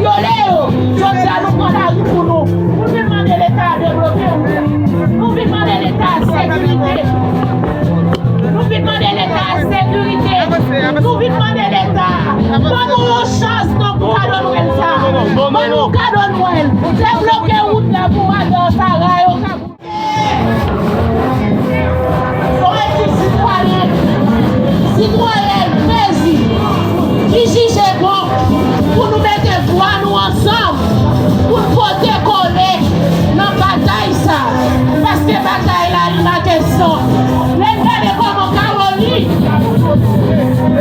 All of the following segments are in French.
violé. Je dis à nous prendre la rue pour nous. Nous demandons l'État de bloquer. Nous demandons l'État de sécurité. Nous demandons l'État de sécurité. Nous demandons l'État. Donne-nous une chance pour cadeau Noël ça. Donne-nous cadeau Noël. C'est bloqué route là pour aller dans sa rayon. Citoyen, merci. Qui juge bon pour nous mettre voix nous ensemble pour porter coller dans la bataille ça. Parce que la bataille là, il y a la question. Les gars de comment Caroline,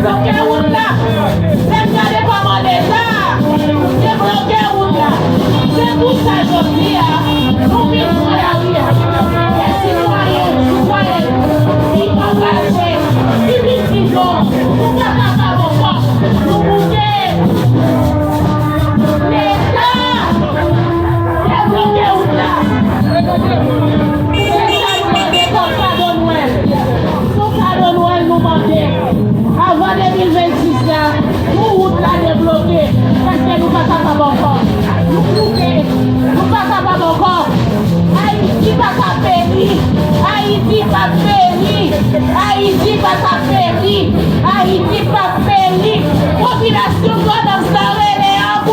bloqué route là. Les gars de comment l'État, c'est bloqué route là. C'est tout ça, je dis, nous vivons la vie. Les citoyens, qui engagés, qui décident, nous ne sommes pas encore, nous bouger. L'État, c'est bloqué route là. L'État nous demande comme cadeau Noël. Son cadeau Noël nous demande. Avant 2026 là, nous route là débloquée. Parce que nous ne sommes pas capables encore. Nous bouger, nous ne sommes pas capables encore. Haïti va périr, Haïti va périr, Haïti va périr, Haïti va périr. Population doit dans sa relais à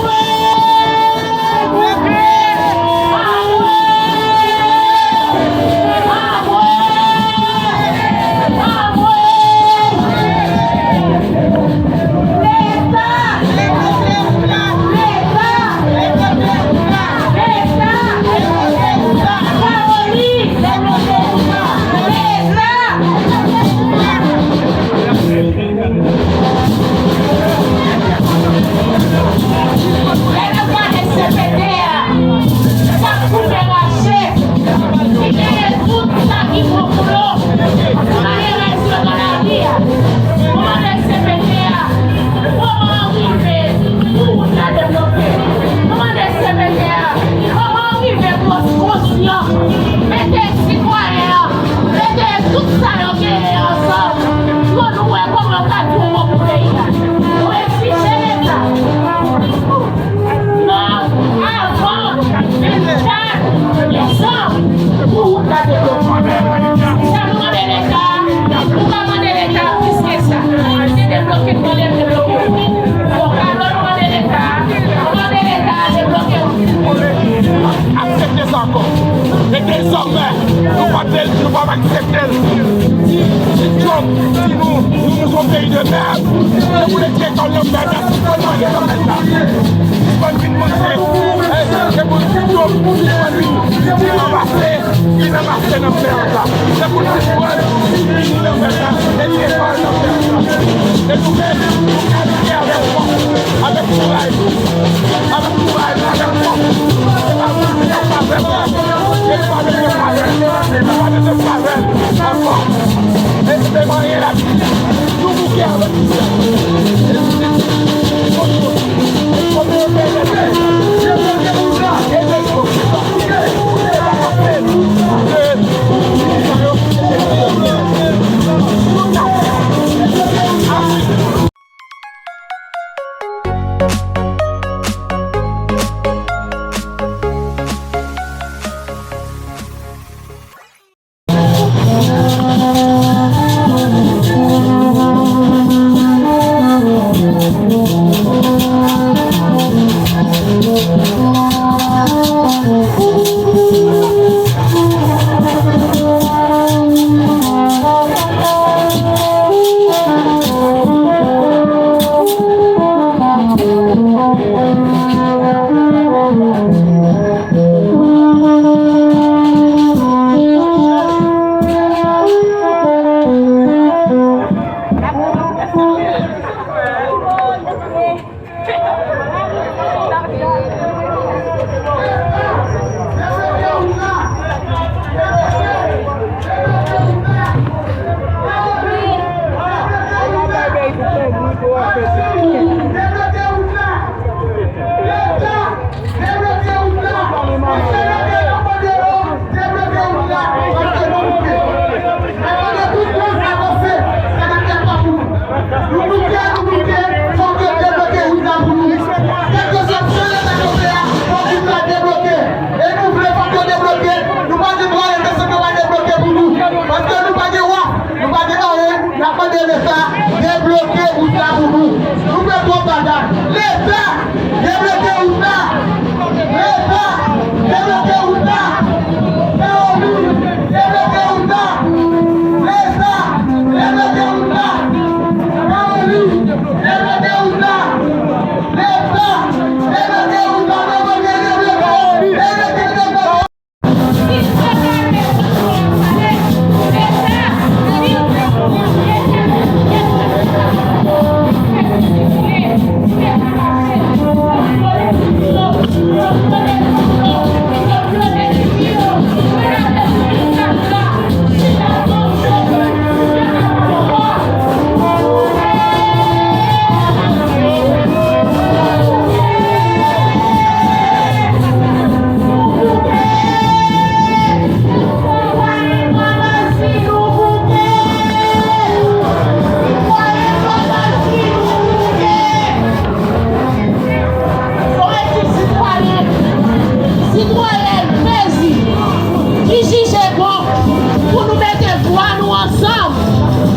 mettez voix nous ensemble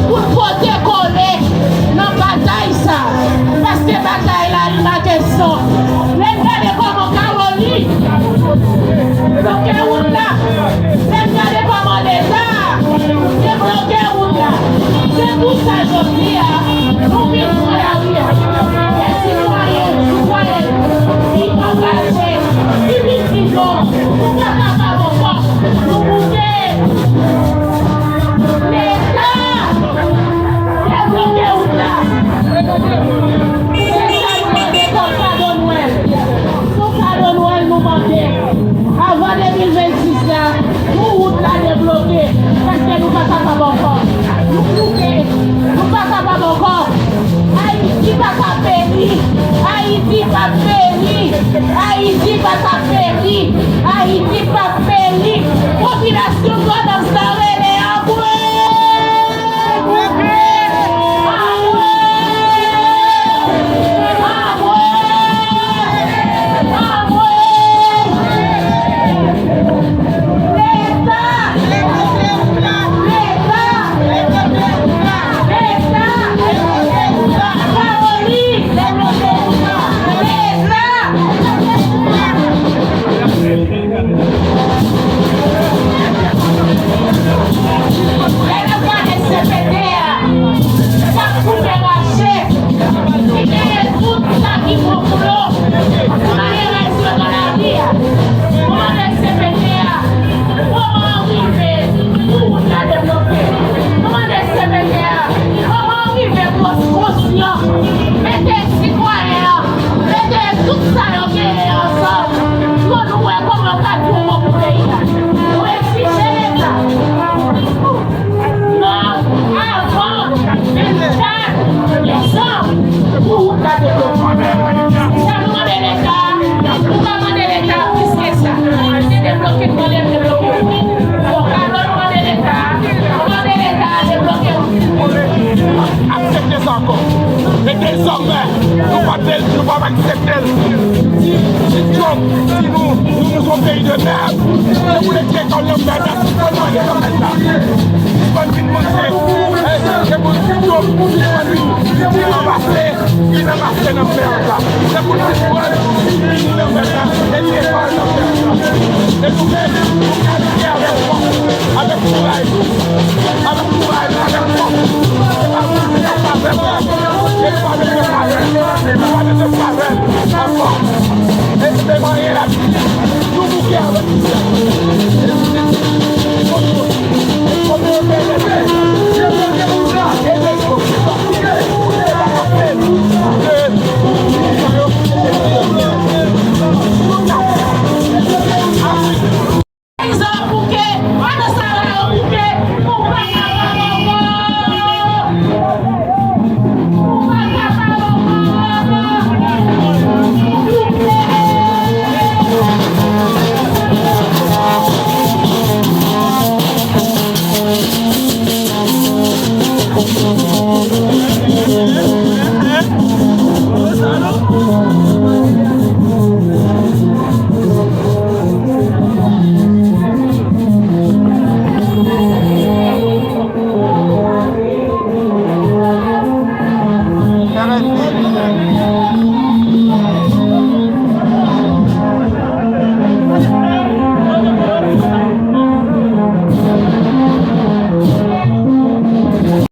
pour porter coller dans la bataille ça. Parce que la bataille là, il a question. Regardez comment Caroline, bloqué route là. Regardez comment l'État est bloqué route là. C'est tout ça, je dis, nous vivons la vie. Les citoyens, vous voyez, ils ont engagé, ils vivent, nous ne sommes pas capables de nous bouger. L'État est bloqué route là. Nous demandons avant 2026 là, nous route là débloquée parce que nous ne sommes pas capables encore. Nous ne sommes pas capables encore. Haïti va périr. Haïti va périr. Haïti va périr. Haïti va périr. Population doit dans sa relais à